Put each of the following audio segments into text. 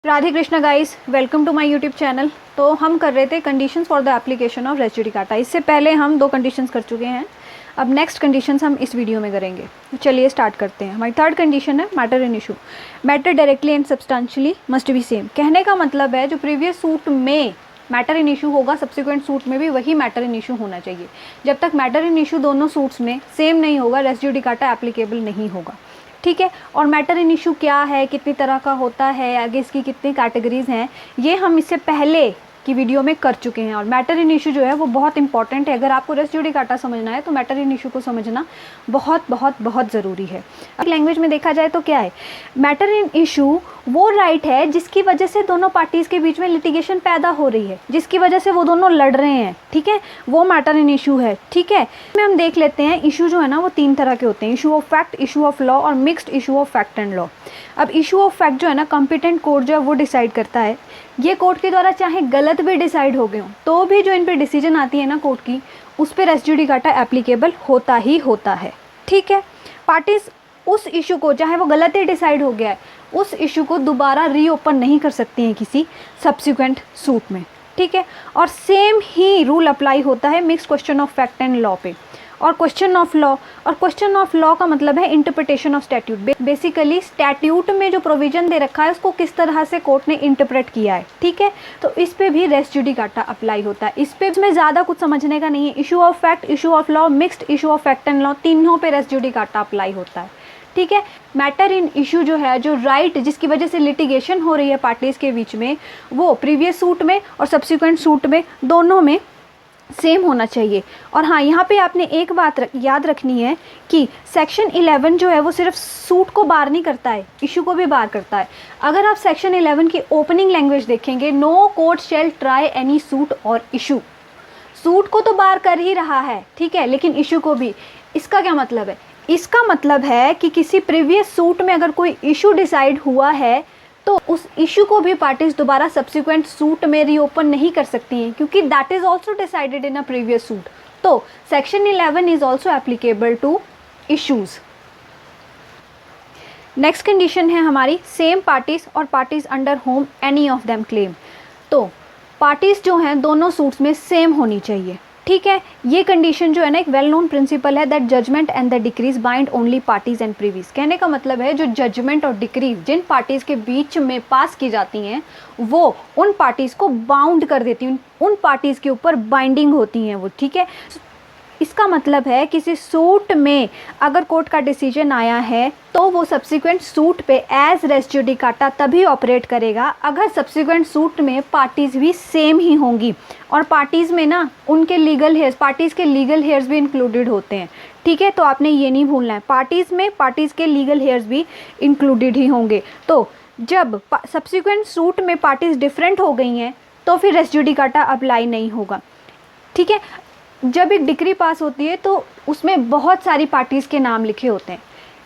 Radhe Krishna guys, welcome to my YouTube channel. तो हम कर रहे थे conditions for the application of res judicata. इससे पहले हम 2 कंडीशंस कर चुके हैं। अब नेक्स्ट कंडीशंस हम इस वीडियो में करेंगे। तो चलिए स्टार्ट करते हैं। हमारी थर्ड कंडीशन है matter in issue. Matter directly and substantially must be same. कहने का मतलब है जो प्रीवियस सूट में मैटर इन इशू होगा, सब्सिक्वेंट सूट में भी वही मैटर इन इशू होना चाहिए। जब तक मैटर इन इशू दोनों सूट्स में सेम नहीं होगा, रेस जुडिकाटा एप्लीकेबल नहीं होगा। ठीक है। और मैटर इन इशू क्या है, कितनी तरह का होता है, आगे इसकी कितनी कैटेगरीज हैं, ये हम इससे पहले की वीडियो में कर चुके हैं। और मैटर इन इशू जो है वो बहुत इंपॉर्टेंट है। अगर आपको रेस जुडिकाटा समझना है तो मैटर इन इशू को समझना बहुत बहुत बहुत ज़रूरी है। लैंग्वेज में देखा जाए तो क्या है, मैटर इन इशू वो राइट है जिसकी वजह से दोनों पार्टीज़ के बीच में लिटिगेशन पैदा हो रही है, जिसकी वजह से वो दोनों लड़ रहे हैं। ठीक है, वो मैटर इन इशू है। ठीक है, में हम देख लेते हैं इशू जो है ना वो 3 तरह के होते हैं, issue of fact, issue of law और mixed issue of fact and law. अब इशू ऑफ फैक्ट जो है ना कॉम्पिटेंट कोर्ट जो है वो डिसाइड करता है। ये कोर्ट के द्वारा चाहे गलत भी डिसाइड हो गए हों तो भी जो इन पे डिसीजन आती है ना कोर्ट की, उस पर रेस जुडिकाटा एप्लीकेबल होता ही होता है। ठीक है, पार्टीज उस इशू को, चाहे वो गलत ही डिसाइड हो गया है, उस इशू को दोबारा रीओपन नहीं कर सकती हैं किसी सब्सिक्वेंट सूट में। ठीक है, और सेम ही रूल अप्लाई होता है mix question of fact and law पे। और क्वेश्चन ऑफ लॉ, और क्वेश्चन ऑफ लॉ का मतलब है interpretation of statute. Basically statute में जो प्रोविजन दे रखा है उसको किस तरह से कोर्ट ने इंटरप्रेट किया है। ठीक है, तो इस पे भी रेस जुडिकाटा अप्लाई होता है। इस पे में ज़्यादा कुछ समझने का नहीं है। Issue of fact, issue of law, mixed issue of fact and law, तीनों पे रेस जुडिकाटा अप्लाई होता है। ठीक है, मैटर इन इशू जो है, जो राइट जिसकी वजह से लिटिगेशन हो रही है पार्टीज के बीच में, वो प्रीवियस सूट में और सब्सिक्वेंट सूट में दोनों में सेम होना चाहिए। और हाँ, यहाँ पे आपने एक बात याद रखनी है कि सेक्शन 11 जो है वो सिर्फ सूट को बार नहीं करता है, इशू को भी बार करता है। अगर आप सेक्शन 11 की ओपनिंग लैंग्वेज देखेंगे, no court shall try any suit और इशू, सूट को तो बार कर ही रहा है, ठीक है, लेकिन इशू को भी। इसका क्या मतलब है? इसका मतलब है कि किसी प्रीवियस सूट में अगर कोई इशू डिसाइड हुआ है तो उस इशू को भी पार्टीज दोबारा सब्सिक्वेंट सूट में रीओपन नहीं कर सकती हैं, क्योंकि that is also decided in a previous suit. तो section 11 is also applicable to issues. Next condition है हमारी सेम पार्टीज और parties under whom any of them claim. तो पार्टीज जो हैं दोनों सूट्स में सेम होनी चाहिए। ठीक है, ये कंडीशन जो है ना एक वेल नोन प्रिंसिपल है, that judgment and the decrees bind only parties and privies. कहने का मतलब है जो जजमेंट और डिक्रीज जिन पार्टीज के बीच में पास की जाती हैं वो उन पार्टीज को बाउंड कर देती हैं, उन पार्टीज के ऊपर बाइंडिंग होती हैं वो। ठीक है, इसका मतलब है किसी सूट में अगर कोर्ट का डिसीजन आया है तो वो सब्सिक्वेंट सूट पे एज रेस जुडिकाटा तभी ऑपरेट करेगा अगर सब्सिक्वेंट सूट में पार्टीज भी सेम ही होंगी। और पार्टीज में ना उनके लीगल हेयर्स, पार्टीज के लीगल हेयर्स भी इंक्लूडेड होते हैं। ठीक है, तो आपने ये नहीं भूलना है, पार्टीज में पार्टीज के लीगल हेयर्स भी इंक्लूडेड ही होंगे। तो जब सब्सिक्वेंट सूट में पार्टीज डिफरेंट हो गई हैं तो फिर रेस जुडिकाटा अप्लाई नहीं होगा। ठीक है, जब एक डिक्री पास होती है तो उसमें बहुत सारी पार्टीज़ के नाम लिखे होते हैं,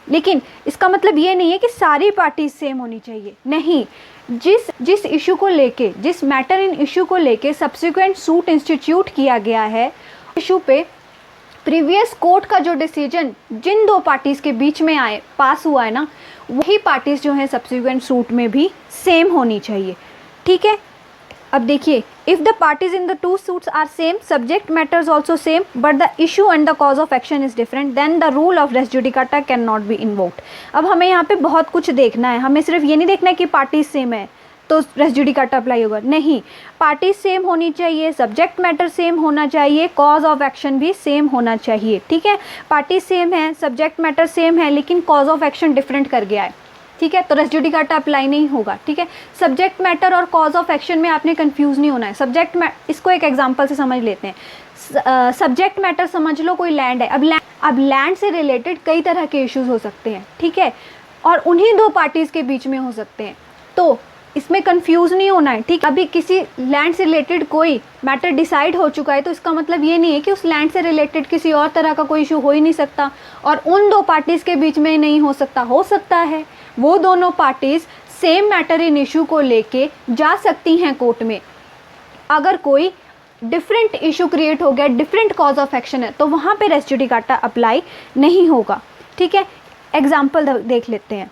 लेकिन इसका मतलब ये नहीं है कि सारी पार्टीज सेम होनी चाहिए। नहीं, जिस इशू को लेके, जिस मैटर इन इशू को लेके सब्सिक्वेंट सूट इंस्टीट्यूट किया गया है, इशू पे प्रीवियस कोर्ट का जो डिसीजन जिन 2 पार्टीज़ के बीच में पास हुआ है ना, वही पार्टीज़ जो हैं सब्सिक्वेंट सूट में भी सेम होनी चाहिए। ठीक है, अब देखिए, if the parties in the 2 suits are same, subject matters also same, but the issue and the cause of action is different, then the rule of res judicata can not be invoked. अब हमें यहाँ पे बहुत कुछ देखना है, हमें सिर्फ ये नहीं देखना है कि पार्टीज सेम है तो रेस जुडिकाटा अप्लाई होगा। नहीं, पार्टीज सेम होनी चाहिए, सब्जेक्ट मैटर सेम होना चाहिए, कॉज ऑफ एक्शन भी सेम होना चाहिए। ठीक है, पार्टीज सेम है, सब्जेक्ट मैटर सेम है, लेकिन कॉज ऑफ एक्शन डिफरेंट कर गया है, ठीक है, तो रेस जुडिकाटा अप्लाई नहीं होगा। ठीक है, सब्जेक्ट मैटर और कॉज ऑफ एक्शन में आपने कंफ्यूज नहीं होना है। इसको एक एग्जांपल से समझ लेते हैं। सब्जेक्ट मैटर समझ लो कोई लैंड है। अब लैंड से रिलेटेड कई तरह के इश्यूज हो सकते हैं, ठीक है, और उन्हीं 2 पार्टीज के बीच में हो सकते हैं, तो इसमें कंफ्यूज नहीं होना है। ठीक, अभी किसी लैंड से रिलेटेड कोई मैटर डिसाइड हो चुका है तो इसका मतलब ये नहीं है कि उस लैंड से रिलेटेड किसी और तरह का कोई इशू हो ही नहीं सकता और उन 2 पार्टीज के बीच में नहीं हो सकता। हो सकता है, वो दोनों parties same matter in issue को लेके जा सकती हैं कोर्ट में। अगर कोई डिफरेंट इशू क्रिएट हो गया, डिफरेंट कॉज ऑफ एक्शन है, तो वहाँ पे रेस जुडिकाटा अप्लाई नहीं होगा। ठीक है, एग्जाम्पल देख लेते हैं।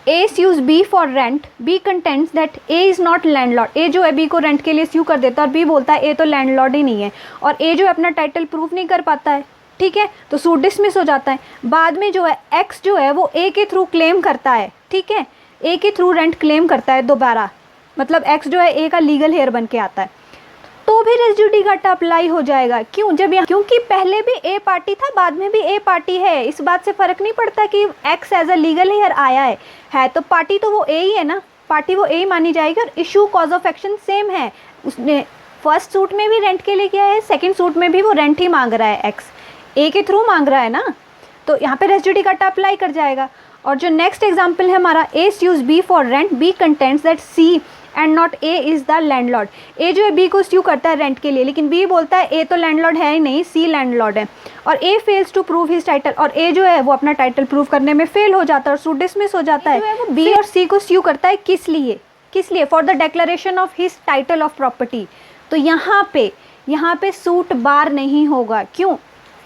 ए sues B for rent, B contents that A is not landlord, A जो है B को रेंट के लिए स्यू कर देता है और B बोलता है A तो लैंडलॉर्ड ही नहीं है, और A जो है अपना टाइटल प्रूफ नहीं कर पाता है, ठीक है, तो सूट डिसमिस हो जाता है। बाद में जो है X जो है वो A के थ्रू क्लेम करता है, ठीक है, A के थ्रू रेंट क्लेम करता है दोबारा, मतलब X जो है A का लीगल हेयर बन के आता है, तो भी रेस जुडिकाटा अप्लाई हो जाएगा। क्यों? जब यहाँ, क्योंकि पहले भी ए पार्टी था, बाद में भी ए पार्टी है, इस बात से फ़र्क नहीं पड़ता कि X as a legal heir आया है तो पार्टी तो वो ए ही है ना, पार्टी वो ए ही मानी जाएगी, और issue cause of action same है। उसने फर्स्ट सूट में भी रेंट के लिए किया है, सेकेंड सूट में भी वो रेंट ही मांग रहा है, एक्स ए के थ्रू मांग रहा है ना, तो यहाँ पे रेस जुडिकाटा अप्लाई कर जाएगा। और जो नेक्स्ट एग्जाम्पल है हमारा, ए sues B for rent, B contents that C and not A is the landlord. A जो है B को स्यू करता है रेंट के लिए, लेकिन B बोलता है A तो लैंडलॉर्ड है ही नहीं, C लैंडलॉर्ड है, और A fails to prove his title, और A जो है वो अपना टाइटल प्रूव करने में फेल हो जाता है और सूट डिसमिस हो जाता है। वो B और C को स्यू करता है किस लिए? For the declaration of his title of property. तो यहाँ पे सूट बार नहीं होगा। क्यों?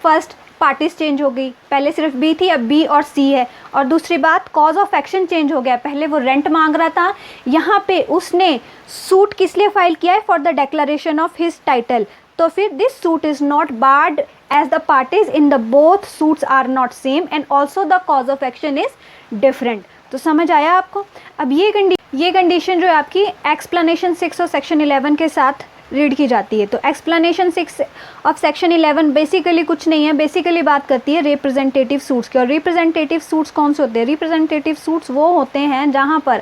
फर्स्ट, पार्टीज चेंज हो गई, पहले सिर्फ बी थी, अब बी और सी है, और दूसरी बात कॉज ऑफ एक्शन चेंज हो गया, पहले वो रेंट मांग रहा था, यहाँ पे उसने सूट किस लिए फाइल किया है? For the declaration of his title. तो फिर this suit is not barred as the parties in the both suits are not same and also the cause of action is different. तो समझ आया आपको? अब ये कंडीशन जो है आपकी एक्सप्लेनेशन 6 और सेक्शन 11 के साथ रीड की जाती है। तो एक्सप्लेनेशन 6 ऑफ सेक्शन 11 बेसिकली कुछ नहीं है, बेसिकली बात करती है रिप्रेजेंटेटिव सूट्स की। और रिप्रेजेंटेटिव सूट्स कौन से होते हैं? रिप्रेजेंटेटिव सूट्स वो होते हैं जहाँ पर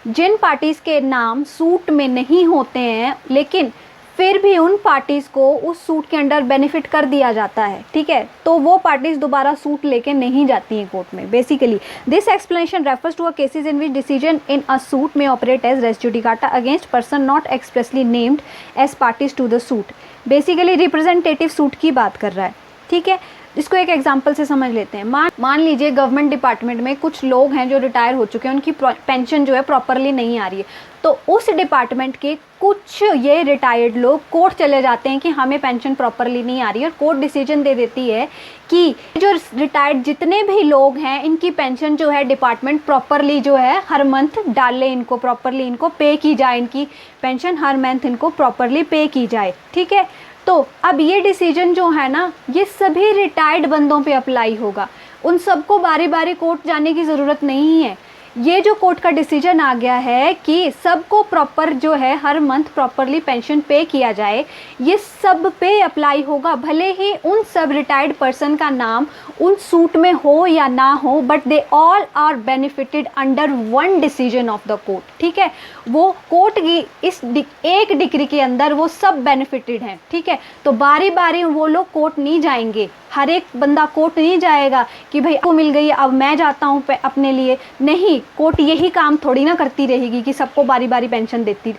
जिन पार्टीज़ के नाम सूट में नहीं होते हैं, लेकिन फिर भी उन पार्टीज़ को उस सूट के अंडर बेनिफिट कर दिया जाता है, ठीक है, तो वो पार्टीज़ दोबारा सूट लेके नहीं जाती हैं कोर्ट में। Basically this explanation refers to a cases in which decision in a suit में operate as res judicata against person not expressly named as parties to the suit. Basically representative suit की बात कर रहा है, ठीक है। इसको एक एग्जांपल से समझ लेते हैं। मान लीजिए गवर्नमेंट डिपार्टमेंट में कुछ लोग हैं जो रिटायर हो चुके हैं, उनकी पेंशन जो है प्रॉपरली नहीं आ रही है, तो उस डिपार्टमेंट के कुछ ये रिटायर्ड लोग कोर्ट चले जाते हैं कि हमें पेंशन प्रॉपरली नहीं आ रही है, और कोर्ट डिसीजन दे देती है कि जो रिटायर्ड जितने भी लोग हैं इनकी पेंशन जो है डिपार्टमेंट प्रॉपरली जो है हर मंथ डाले, इनको प्रॉपरली इनको पे की जाए, इनकी पेंशन हर मंथ इनको प्रॉपरली पे की जाए, ठीक है। तो अब ये डिसीजन जो है ना, ये सभी रिटायर्ड बंदों पे अप्लाई होगा, उन सबको बारी बारी कोर्ट जाने की ज़रूरत नहीं है। ये जो कोर्ट का डिसीजन आ गया है कि सबको प्रॉपर जो है हर मंथ प्रॉपरली पेंशन पे किया जाए, ये सब पे अप्लाई होगा, भले ही उन सब रिटायर्ड पर्सन का नाम उन सूट में हो या ना हो, but they all are benefited under one decision of the court, ठीक है। वो कोर्ट की इस एक डिक्री के अंदर वो सब बेनिफिटेड हैं, ठीक है। तो बारी बारी वो लोग कोर्ट नहीं जाएंगे, हर एक बंदा कोर्ट नहीं जाएगा कि भाई को मिल गई अब मैं जाता हूँ अपने लिए, नहीं, कोर्ट यही काम थोड़ी ना करती रहेगी कि सबको बारी बारी पेंशन देती,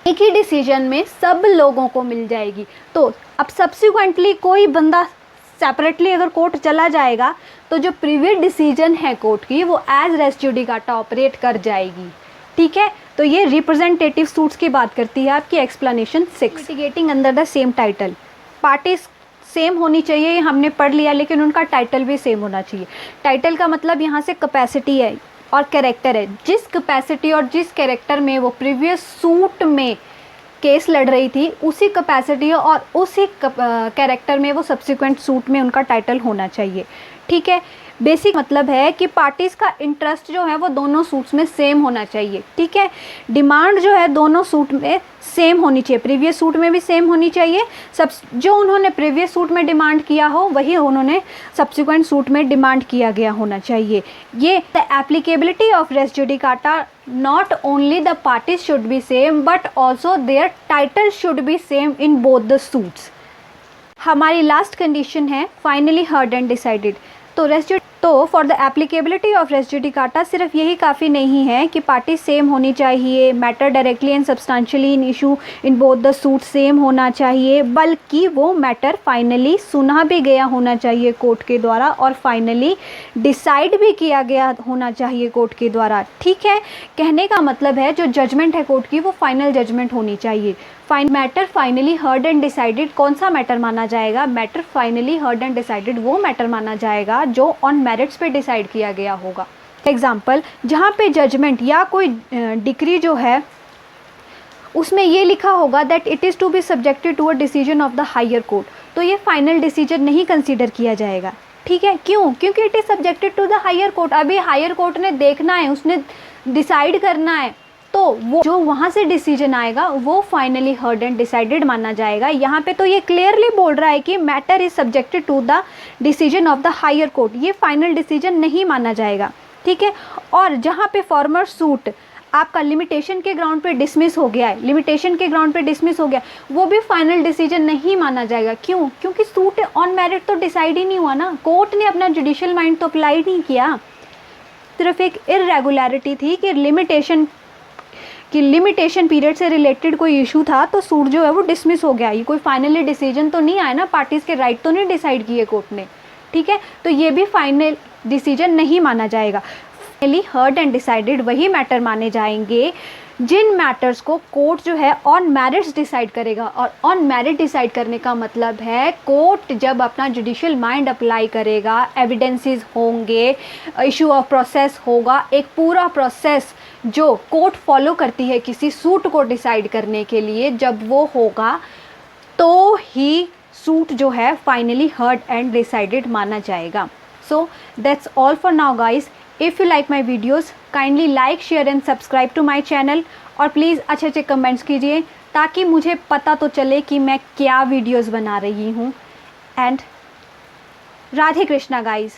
एक ही डिसीजन में सब लोगों को मिल जाएगी। तो अब सब्सिक्वेंटली कोई बंदा सेपरेटली अगर कोर्ट चला जाएगा तो जो प्रीवियस डिसीजन है कोर्ट की वो एज रेस जुडिकाटा ऑपरेट कर जाएगी, ठीक है। तो ये रिप्रेजेंटेटिव सूट्स की बात करती है आपकी explanation 6। Litigating under the same title, parties same होनी चाहिए, ये हमने पढ़ लिया, लेकिन उनका टाइटल भी सेम होना चाहिए। टाइटल का मतलब यहाँ से कैपेसिटी है और कैरेक्टर है, जिस कैपेसिटी और जिस कैरेक्टर में वो प्रीवियस सूट में केस लड़ रही थी, उसी कैपेसिटी और उसी कैरेक्टर में वो सब्सिक्वेंट सूट में उनका टाइटल होना चाहिए, ठीक है। बेसिक मतलब है कि पार्टीज़ का इंटरेस्ट जो है वो दोनों सूट्स में सेम होना चाहिए, ठीक है। डिमांड जो है दोनों सूट में सेम होनी चाहिए, प्रीवियस सूट में भी सेम होनी चाहिए, सब जो उन्होंने प्रीवियस सूट में डिमांड किया हो वही उन्होंने सब्सिक्वेंट सूट में डिमांड किया गया होना चाहिए। ये the applicability of res judicata, not only the parties should be same but also their title should be same in both the suits. हमारी लास्ट कंडीशन है फाइनली हर्ड एंड डिसाइडेड। तो for the applicability of res judicata सिर्फ यही काफ़ी नहीं है कि party same होनी चाहिए, matter directly and substantially in issue in both the suit same होना चाहिए, बल्कि वो मैटर फाइनली सुना भी गया होना चाहिए कोर्ट के द्वारा और फाइनली डिसाइड भी किया गया होना चाहिए कोर्ट के द्वारा, ठीक है। कहने का मतलब है जो जजमेंट है कोर्ट की वो फाइनल जजमेंट होनी चाहिए। Matter finally heard and decided कौन सा मैटर माना जाएगा? Matter finally heard and decided वो मैटर माना जाएगा जो ऑन मेरिट्स पे डिसाइड किया गया होगा। एग्जाम्पल जहाँ पे जजमेंट या कोई डिक्री जो है उसमें ये लिखा होगा that it is to be subjected to a decision of the higher court, तो ये फाइनल डिसीजन नहीं कंसीडर किया जाएगा। ठीक है, क्यों? क्योंकि it is subjected to the higher court. अभी हायर कोर्ट ने देखना है, उसने डिसाइड करना है, तो वो जो वहाँ से डिसीजन आएगा वो फाइनली हर्ड एंड डिसाइडेड माना जाएगा। यहाँ पे तो ये क्लियरली बोल रहा है कि matter is subjected to the decision of the higher court, ये फाइनल डिसीजन नहीं माना जाएगा। ठीक है, और जहाँ पे फॉर्मर सूट आपका लिमिटेशन के ग्राउंड पे डिसमिस हो गया है, लिमिटेशन के ग्राउंड पे डिसमिस हो गया, वो भी फाइनल डिसीजन नहीं माना जाएगा। क्यों? क्योंकि सूट ऑन मेरिट तो डिसाइड ही नहीं हुआ ना, कोर्ट ने अपना जुडिशियल माइंड तो अप्लाई नहीं किया, सिर्फ एक इरेगुलरिटी थी कि लिमिटेशन पीरियड से रिलेटेड कोई इशू था, तो सूट जो है वो डिसमिस हो गया। ये कोई फाइनली डिसीजन तो नहीं आया ना, पार्टीज़ के राइट तो नहीं डिसाइड किए कोर्ट ने। ठीक है, तो ये भी फाइनल डिसीजन नहीं माना जाएगा। फाइनली हर्ड एंड डिसाइडेड वही मैटर माने जाएंगे जिन मैटर्स को कोर्ट जो है ऑन मेरिट्स डिसाइड करेगा। और ऑन मेरिट डिसाइड करने का मतलब है कोर्ट जब अपना जुडिशियल माइंड अप्लाई करेगा, एविडेंसेस होंगे, इशू ऑफ प्रोसेस होगा, एक पूरा प्रोसेस जो कोर्ट फॉलो करती है किसी सूट को डिसाइड करने के लिए, जब वो होगा तो ही सूट जो है फाइनली हर्ड एंड डिसाइडेड माना जाएगा। So that's all for now guys. If you like my videos, kindly like, share and subscribe to my channel और प्लीज़ अच्छे अच्छे कमेंट्स कीजिए ताकि मुझे पता तो चले कि मैं क्या वीडियोस बना रही हूँ। And Radhe Krishna guys.